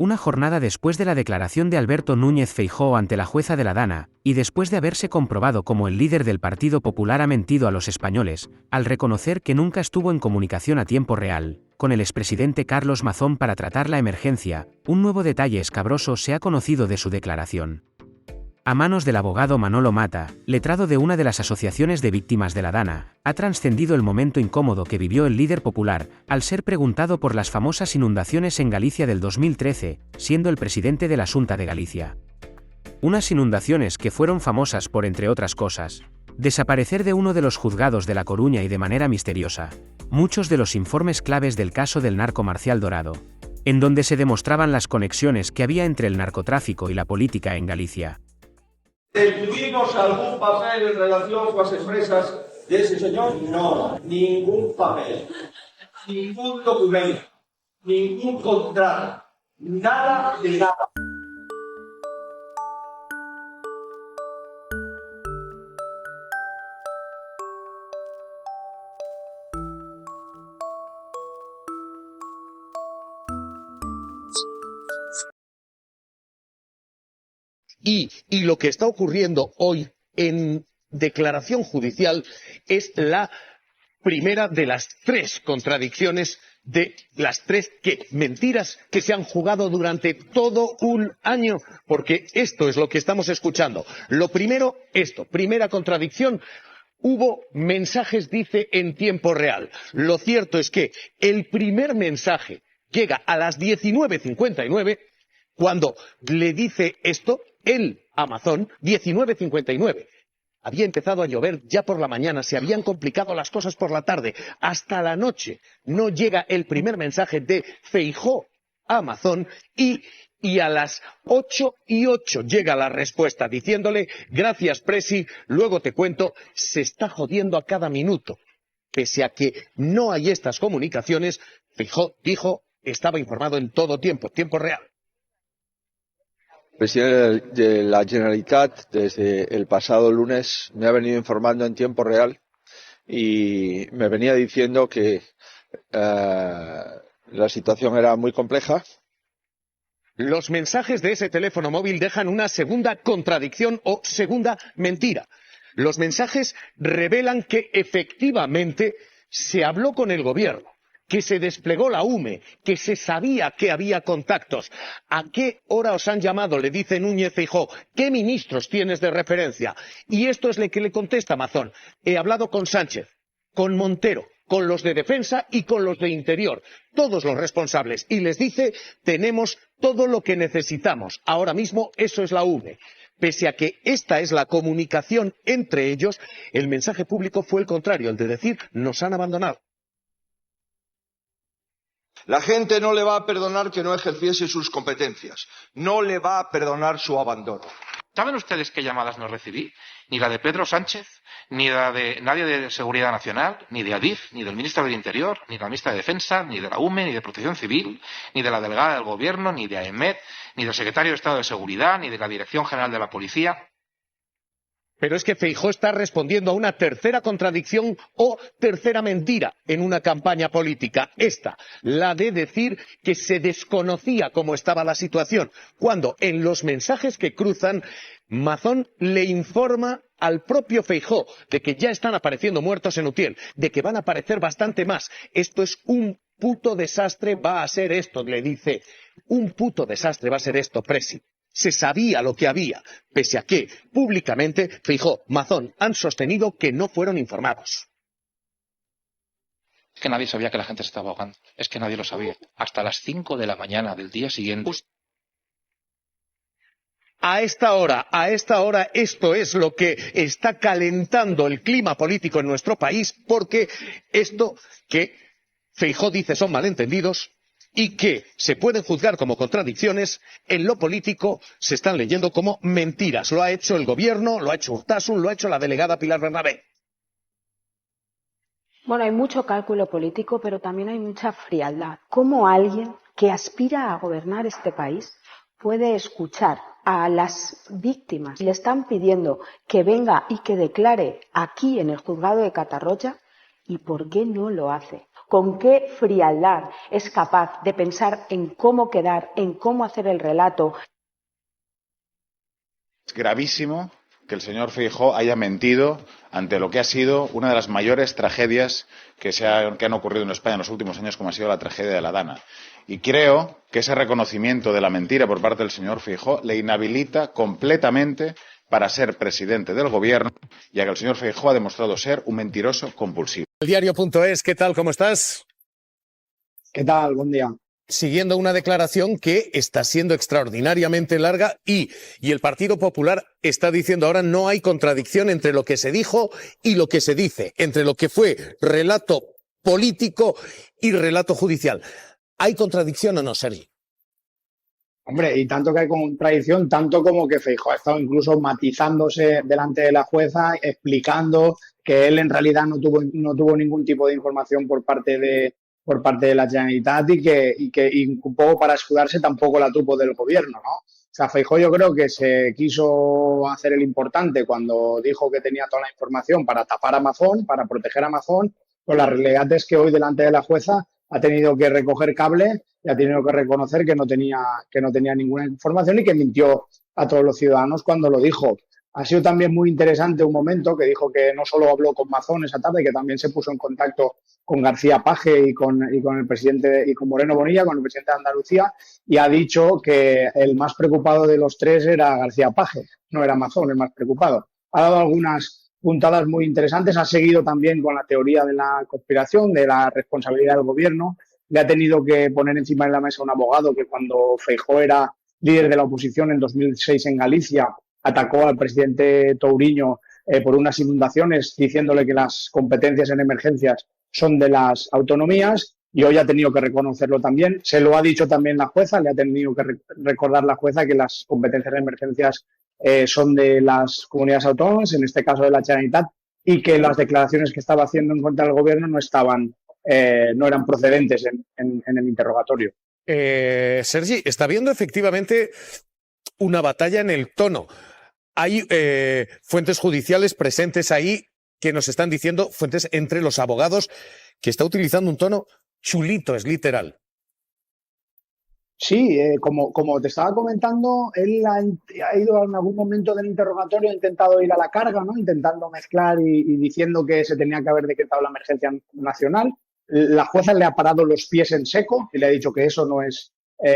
Una jornada después de la declaración de Alberto Núñez Feijóo ante la jueza de la Dana, y después de haberse comprobado cómo el líder del Partido Popular ha mentido a los españoles, al reconocer que nunca estuvo en comunicación a tiempo real con el expresidente Carlos Mazón para tratar la emergencia, un nuevo detalle escabroso se ha conocido de su declaración. A manos del abogado Manolo Mata, letrado de una de las asociaciones de víctimas de la Dana, ha trascendido el momento incómodo que vivió el líder popular al ser preguntado por las famosas inundaciones en Galicia del 2013, siendo el presidente de la Xunta de Galicia. Unas inundaciones que fueron famosas por, entre otras cosas, desaparecer de uno de los juzgados de La Coruña y de manera misteriosa muchos de los informes claves del caso del narco Marcial Dorado, en donde se demostraban las conexiones que había entre el narcotráfico y la política en Galicia. ¿Tuvimos algún papel en relación con las empresas de ese señor? No, ningún papel, ningún documento, ningún contrato, nada de nada. Y lo que está ocurriendo hoy en declaración judicial es la primera de las tres contradicciones, de las tres mentiras que se han jugado durante todo un año, porque esto es lo que estamos escuchando. Lo primero, primera contradicción. Hubo mensajes, dice, en tiempo real. Lo cierto es que el primer mensaje llega a las 19:59, cuando le dice esto, él a Mazón, 19:59. Había empezado a llover ya por la mañana, se habían complicado las cosas por la tarde. Hasta la noche no llega el primer mensaje de Feijóo a Mazón y a las 8:08 llega la respuesta diciéndole: gracias, Presi, luego te cuento, se está jodiendo a cada minuto. Pese a que no hay estas comunicaciones, Feijóo dijo, estaba informado en todo tiempo, tiempo real. El presidente de la Generalitat desde el pasado lunes me ha venido informando en tiempo real y me venía diciendo que la situación era muy compleja. Los mensajes de ese teléfono móvil dejan una segunda contradicción o segunda mentira. Los mensajes revelan que efectivamente se habló con el gobierno, que se desplegó la UME, que se sabía que había contactos. ¿A qué hora os han llamado?, le dice Núñez Feijóo. ¿Qué ministros tienes de referencia? Y esto es lo que le contesta Mazón. He hablado con Sánchez, con Montero, con los de Defensa y con los de Interior, todos los responsables. Y les dice, tenemos todo lo que necesitamos. Ahora mismo eso es la UME. Pese a que esta es la comunicación entre ellos, el mensaje público fue el contrario, el de decir, nos han abandonado. La gente no le va a perdonar que no ejerciese sus competencias. No le va a perdonar su abandono. ¿Saben ustedes qué llamadas no recibí? Ni la de Pedro Sánchez, ni la de nadie de Seguridad Nacional, ni de Adif, ni del ministro del Interior, ni de la ministra de Defensa, ni de la UME, ni de Protección Civil, ni de la delegada del Gobierno, ni de AEMET, ni del secretario de Estado de Seguridad, ni de la Dirección General de la Policía. Pero es que Feijóo está respondiendo a una tercera contradicción o tercera mentira en una campaña política. Esta, la de decir que se desconocía cómo estaba la situación, cuando en los mensajes que cruzan, Mazón le informa al propio Feijóo de que ya están apareciendo muertos en Utiel, de que van a aparecer bastante más. Esto es un puto desastre, va a ser esto, le dice. Un puto desastre va a ser esto, Presi. Se sabía lo que había, pese a que, públicamente, Feijóo, Mazón han sostenido que no fueron informados. Es que nadie sabía que la gente se estaba ahogando. Es que nadie lo sabía. Hasta las 5 de la mañana del día siguiente. A esta hora, esto es lo que está calentando el clima político en nuestro país, porque esto que Feijóo dice son malentendidos y que se pueden juzgar como contradicciones, en lo político se están leyendo como mentiras. Lo ha hecho el gobierno, lo ha hecho Urtasun, lo ha hecho la delegada Pilar Bernabé. Bueno, hay mucho cálculo político, pero también hay mucha frialdad. ¿Cómo alguien que aspira a gobernar este país puede escuchar a las víctimas? Le están pidiendo que venga y que declare aquí en el juzgado de Catarroja, ¿y por qué no lo hace? con qué frialdad es capaz de pensar en cómo quedar, en cómo hacer el relato. Es gravísimo que el señor Feijóo haya mentido ante lo que ha sido una de las mayores tragedias que han ocurrido en España en los últimos años, como ha sido la tragedia de la Dana. Y creo que ese reconocimiento de la mentira por parte del señor Feijóo le inhabilita completamente para ser presidente del gobierno, ya que el señor Feijóo ha demostrado ser un mentiroso compulsivo. El diario.es, ¿qué tal? ¿Cómo estás? ¿Qué tal? Buen día. Siguiendo una declaración que está siendo extraordinariamente larga y el Partido Popular está diciendo ahora no hay contradicción entre lo que se dijo y lo que se dice, entre lo que fue relato político y relato judicial. ¿Hay contradicción o no, Sergi? Hombre, y tanto que hay contradicción, tanto como que Feijóo ha estado incluso matizándose delante de la jueza, explicando que él en realidad no tuvo ningún tipo de información por parte de la Generalitat y que un poco para escudarse tampoco la tuvo del gobierno, ¿no? O sea, Feijóo yo creo que se quiso hacer el importante cuando dijo que tenía toda la información para tapar a Amazon, para proteger a Amazon, pues la realidad es que hoy delante de la jueza ha tenido que recoger cable y ha tenido que reconocer que no tenía ninguna información y que mintió a todos los ciudadanos cuando lo dijo. Ha sido también muy interesante un momento que dijo que no solo habló con Mazón esa tarde, que también se puso en contacto con García Paje y con el presidente y con Moreno Bonilla, con el presidente de Andalucía, y ha dicho que el más preocupado de los tres era García Paje, no era Mazón el más preocupado. Ha dado algunas puntadas muy interesantes, ha seguido también con la teoría de la conspiración, de la responsabilidad del gobierno. Le ha tenido que poner encima de la mesa un abogado que cuando Feijóo era líder de la oposición en 2006 en Galicia, atacó al presidente Touriño por unas inundaciones, diciéndole que las competencias en emergencias son de las autonomías, y hoy ha tenido que reconocerlo también. Se lo ha dicho también la jueza, le ha tenido que recordar la jueza que las competencias en emergencias son de las comunidades autónomas, en este caso de la Generalitat, y que las declaraciones que estaba haciendo en contra del gobierno no eran procedentes en el interrogatorio. Sergi, está habiendo efectivamente una batalla en el tono. Hay fuentes judiciales presentes ahí que nos están diciendo, fuentes entre los abogados, que está utilizando un tono chulito, es literal. Sí, como te estaba comentando, él ha ido en algún momento del interrogatorio, ha intentado ir a la carga, ¿no? Intentando mezclar y diciendo que se tenía que haber decretado la emergencia nacional. La jueza le ha parado los pies en seco y le ha dicho que eso no es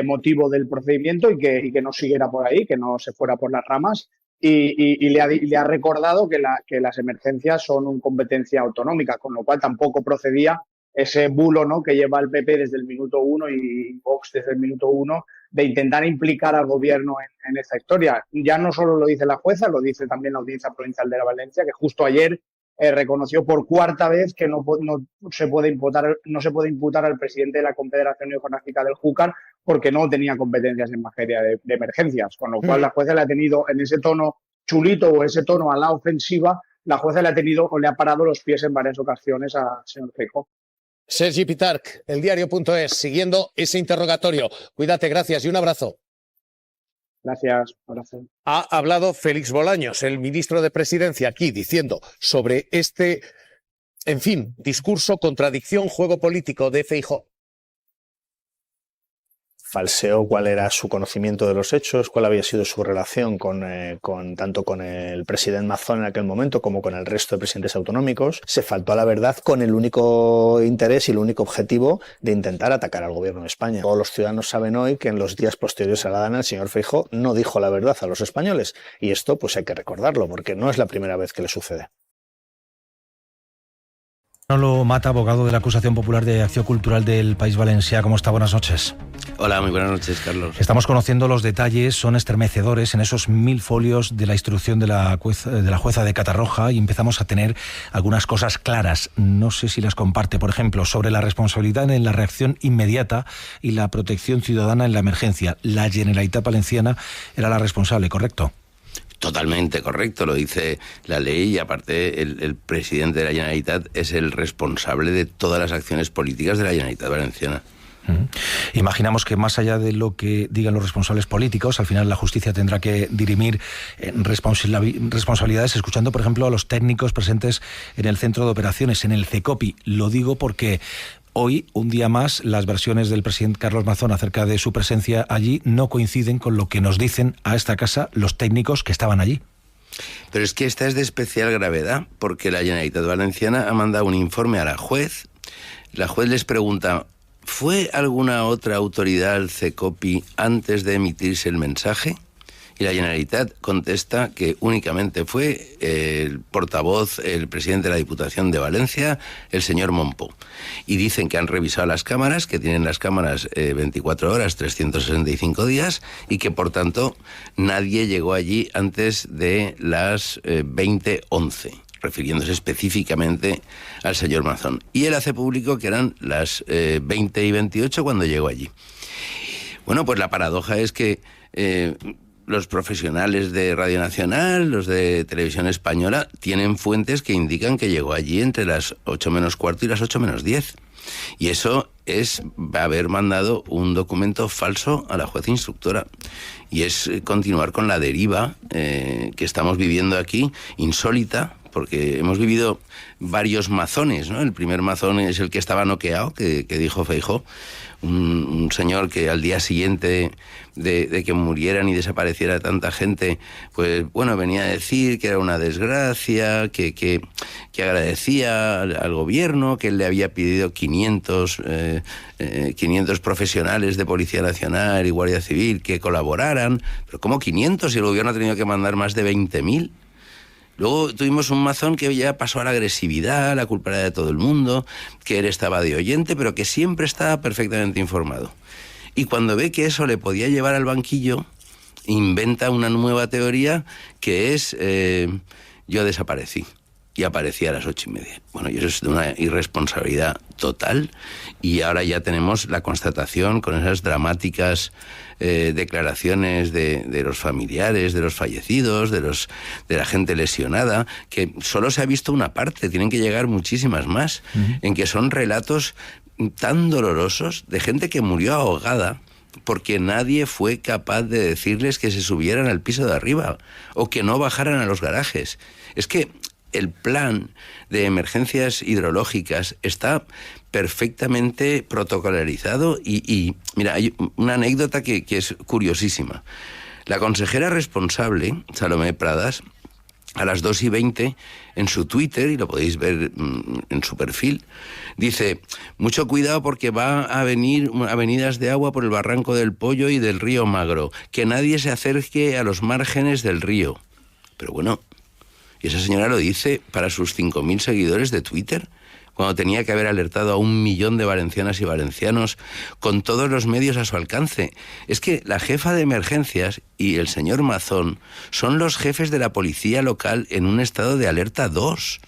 motivo del procedimiento y que no siguiera por ahí, que no se fuera por las ramas, y le ha recordado que las emergencias son una competencia autonómica, con lo cual tampoco procedía ese bulo, ¿no?, que lleva el PP desde el minuto 1 y Vox desde el minuto 1 de intentar implicar al gobierno en esta historia. Ya no solo lo dice la jueza, lo dice también la Audiencia Provincial de la Valencia, que justo ayer reconoció por cuarta vez que no se puede imputar al presidente de la Confederación Geográfica del Júcar porque no tenía competencias en materia de emergencias, con lo cual la jueza le ha tenido en ese tono chulito o ese tono a la ofensiva, la jueza le ha parado los pies en varias ocasiones al señor Feijóo. Sergi Pitarch, el diario.es, siguiendo ese interrogatorio. Cuídate, gracias y un abrazo. Gracias, abrazo. Ha hablado Félix Bolaños, el ministro de Presidencia, aquí diciendo sobre este, en fin, discurso, contradicción, juego político de Feijóo. Falseó cuál era su conocimiento de los hechos, cuál había sido su relación tanto con el presidente Mazón en aquel momento como con el resto de presidentes autonómicos. Se faltó a la verdad con el único interés y el único objetivo de intentar atacar al gobierno de España. Todos los ciudadanos saben hoy que en los días posteriores a la Dana el señor Feijóo no dijo la verdad a los españoles, y esto pues hay que recordarlo porque no es la primera vez que le sucede. Manolo Mata, abogado de la Acusación Popular de Acción Cultural del País Valencià. ¿Cómo está? Buenas noches. Hola, muy buenas noches, Carlos. Estamos conociendo los detalles, son estremecedores en esos 1000 folios de la instrucción de la jueza de Catarroja, y empezamos a tener algunas cosas claras. No sé si las comparte, por ejemplo, sobre la responsabilidad en la reacción inmediata y la protección ciudadana en la emergencia. La Generalitat Valenciana era la responsable, ¿correcto? Totalmente correcto, lo dice la ley, y aparte el presidente de la Generalitat es el responsable de todas las acciones políticas de la Generalitat Valenciana. Imaginamos que más allá de lo que digan los responsables políticos, al final la justicia tendrá que dirimir responsabilidades, escuchando, por ejemplo, a los técnicos presentes en el centro de operaciones, en el CECOPI. Lo digo porque Hoy, un día más, las versiones del presidente Carlos Mazón acerca de su presencia allí no coinciden con lo que nos dicen a esta casa los técnicos que estaban allí. Pero es que esta es de especial gravedad, porque la Generalitat Valenciana ha mandado un informe a la juez. La juez les pregunta, ¿fue alguna otra autoridad al CECOPI antes de emitirse el mensaje? Y la Generalitat contesta que únicamente fue el portavoz, el presidente de la Diputación de Valencia, el señor Mompó. Y dicen que han revisado las cámaras, que tienen las cámaras 24 horas, 365 días, y que por tanto nadie llegó allí antes de las 20:11, refiriéndose específicamente al señor Mazón. Y él hace público que eran las 20:28 cuando llegó allí. Bueno, pues la paradoja es que los profesionales de Radio Nacional, los de Televisión Española, tienen fuentes que indican que llegó allí entre las 8 menos cuarto y las 8 menos 10. Y eso es haber mandado un documento falso a la juez instructora. Y es continuar con la deriva que estamos viviendo aquí, insólita, porque hemos vivido varios mazones, ¿no? El primer mazón es el que estaba noqueado, que dijo Feijóo, un señor que al día siguiente de que murieran y desapareciera tanta gente, pues bueno, venía a decir que era una desgracia, que agradecía al gobierno, que él le había pedido 500 profesionales de Policía Nacional y Guardia Civil que colaboraran. Pero ¿cómo 500 si el gobierno ha tenido que mandar más de 20.000? Luego tuvimos un Mazón que ya pasó a la agresividad, la culpa era de todo el mundo, que él estaba de oyente, pero que siempre estaba perfectamente informado. Y cuando ve que eso le podía llevar al banquillo, inventa una nueva teoría que es yo desaparecí y aparecí a las 8:30. Bueno, y eso es de una irresponsabilidad total, y ahora ya tenemos la constatación con esas dramáticas declaraciones de los familiares, de los fallecidos, de la gente lesionada, que solo se ha visto una parte, tienen que llegar muchísimas más, en que son relatos tan dolorosos de gente que murió ahogada porque nadie fue capaz de decirles que se subieran al piso de arriba o que no bajaran a los garajes. Es que el plan de emergencias hidrológicas está perfectamente protocolarizado y mira, hay una anécdota que es curiosísima. La consejera responsable, Salomé Pradas, a las 2:20, en su Twitter, y lo podéis ver en su perfil, dice, mucho cuidado porque va a venir avenidas de agua por el Barranco del Pollo y del río Magro, que nadie se acerque a los márgenes del río. Pero bueno, y esa señora lo dice para sus 5.000 seguidores de Twitter, cuando tenía que haber alertado a 1 millón de valencianas y valencianos con todos los medios a su alcance. Es que la jefa de emergencias y el señor Mazón son los jefes de la policía local en un estado de alerta 2.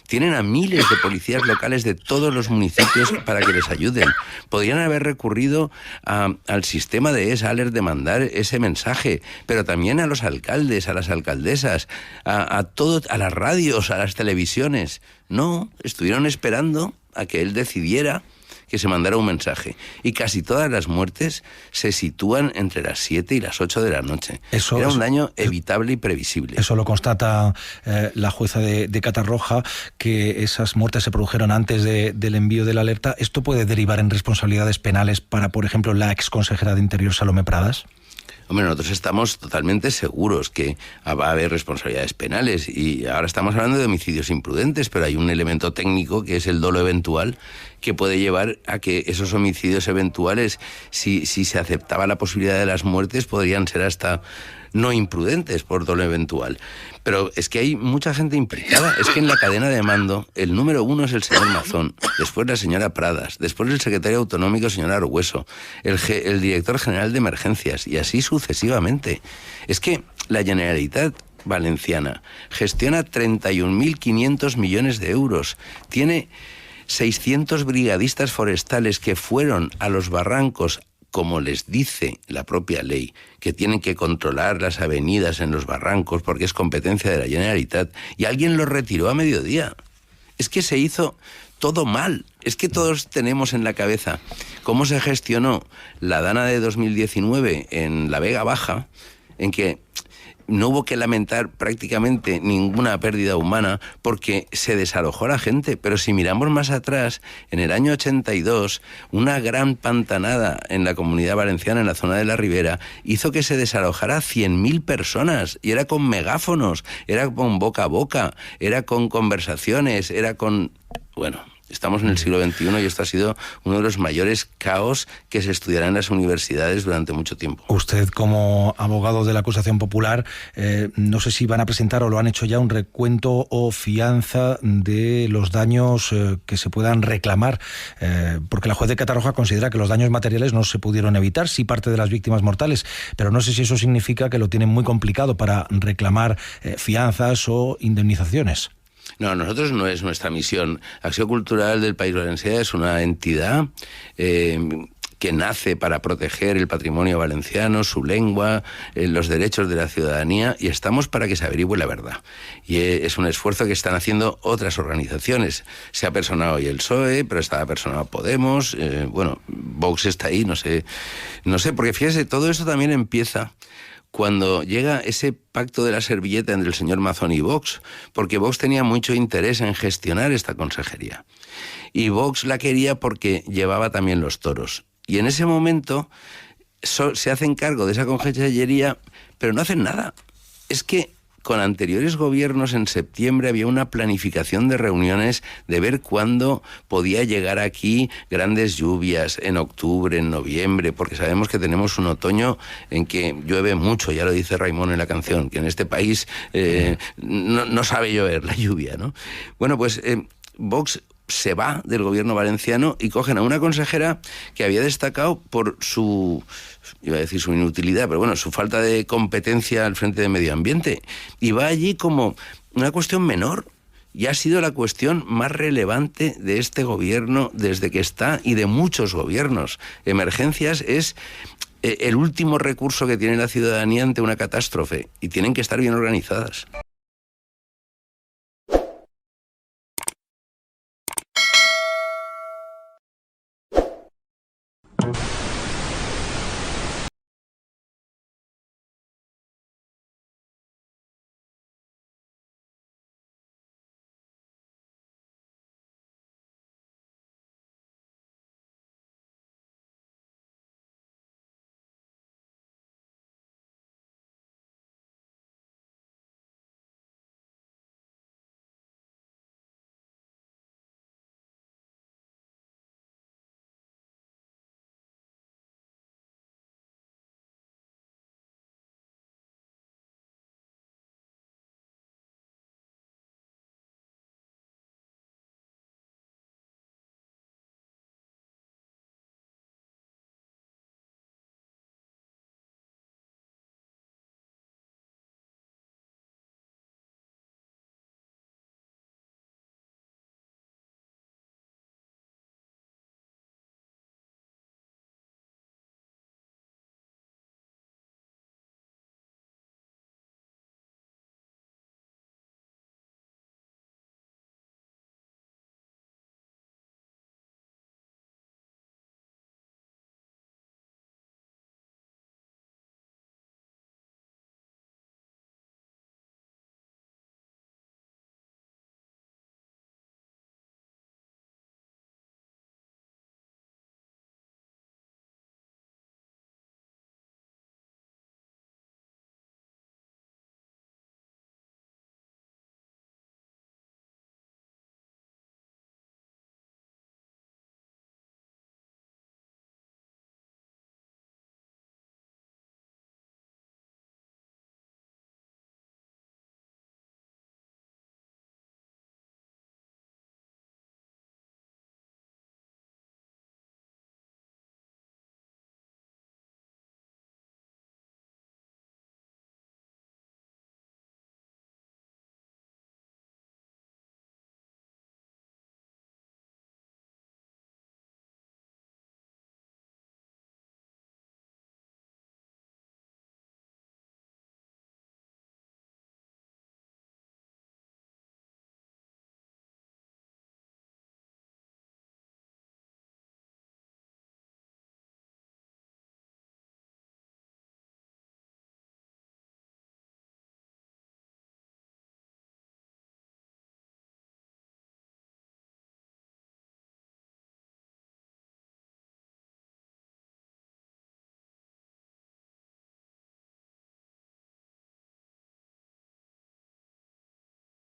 Tienen a miles de policías locales de todos los municipios para que les ayuden. Podrían haber recurrido al sistema de ESALERT de mandar ese mensaje, pero también a los alcaldes, a las alcaldesas, a las radios, a las televisiones. No, estuvieron esperando a que él decidiera que se mandara un mensaje. Y casi todas las muertes se sitúan entre las 7 y las 8 de la noche. Era un daño evitable y previsible. Eso lo constata la jueza de Catarroja, que esas muertes se produjeron antes del envío de la alerta. ¿Esto puede derivar en responsabilidades penales para, por ejemplo, la exconsejera de Interior, Salomé Pradas? Hombre, nosotros estamos totalmente seguros que va a haber responsabilidades penales, y ahora estamos hablando de homicidios imprudentes, pero hay un elemento técnico que es el dolo eventual, que puede llevar a que esos homicidios eventuales, si se aceptaba la posibilidad de las muertes, podrían ser hasta no imprudentes por dolo eventual. Pero es que hay mucha gente implicada. Es que en la cadena de mando el número 1 es el señor Mazón, después la señora Pradas, después el secretario autonómico señor Argüeso, el director general de emergencias, y así sucesivamente. Es que la Generalitat Valenciana gestiona 31.500 millones de euros, tiene 600 brigadistas forestales que fueron a los barrancos, como les dice la propia ley, que tienen que controlar las avenidas en los barrancos porque es competencia de la Generalitat, y alguien los retiró a mediodía. Es que se hizo todo mal. Es que todos tenemos en la cabeza cómo se gestionó la Dana de 2019 en la Vega Baja, en que no hubo que lamentar prácticamente ninguna pérdida humana porque se desalojó a la gente. Pero si miramos más atrás, en el año 82, una gran pantanada en la Comunidad Valenciana, en la zona de la Ribera, hizo que se desalojara 100.000 personas, y era con megáfonos, era con boca a boca, era con conversaciones, era con... Bueno, estamos en el siglo XXI y esto ha sido uno de los mayores caos que se estudiará en las universidades durante mucho tiempo. Usted, como abogado de la acusación popular, no sé si van a presentar o lo han hecho ya un recuento o fianza de los daños que se puedan reclamar, porque la juez de Catarroja considera que los daños materiales no se pudieron evitar, sí parte de las víctimas mortales, pero no sé si eso significa que lo tienen muy complicado para reclamar fianzas o indemnizaciones. No, nosotros no es nuestra misión. Acció Cultural del País Valencià es una entidad que nace para proteger el patrimonio valenciano, su lengua, los derechos de la ciudadanía, y estamos para que se averigüe la verdad. Y es un esfuerzo que están haciendo otras organizaciones. Se ha personado hoy el PSOE, pero estaba personado Podemos, Vox está ahí, no sé, porque fíjese, todo esto también empieza cuando llega ese pacto de la servilleta entre el señor Mazón y Vox, porque Vox tenía mucho interés en gestionar esta consejería. Y Vox la quería porque llevaba también los toros. Y en ese momento se hacen cargo de esa consellería, pero no hacen nada. Es que con anteriores gobiernos en septiembre había una planificación de reuniones de ver cuándo podía llegar aquí grandes lluvias, en octubre, en noviembre, porque sabemos que tenemos un otoño en que llueve mucho, ya lo dice Raimón en la canción, que en este país no sabe llover la lluvia, ¿no? Bueno, pues Vox se va del gobierno valenciano y cogen a una consejera que había destacado por su inutilidad, pero bueno, su falta de competencia al frente de medio ambiente, y va allí como una cuestión menor, y ha sido la cuestión más relevante de este gobierno desde que está, y de muchos gobiernos. Emergencias es el último recurso que tiene la ciudadanía ante una catástrofe, y tienen que estar bien organizadas.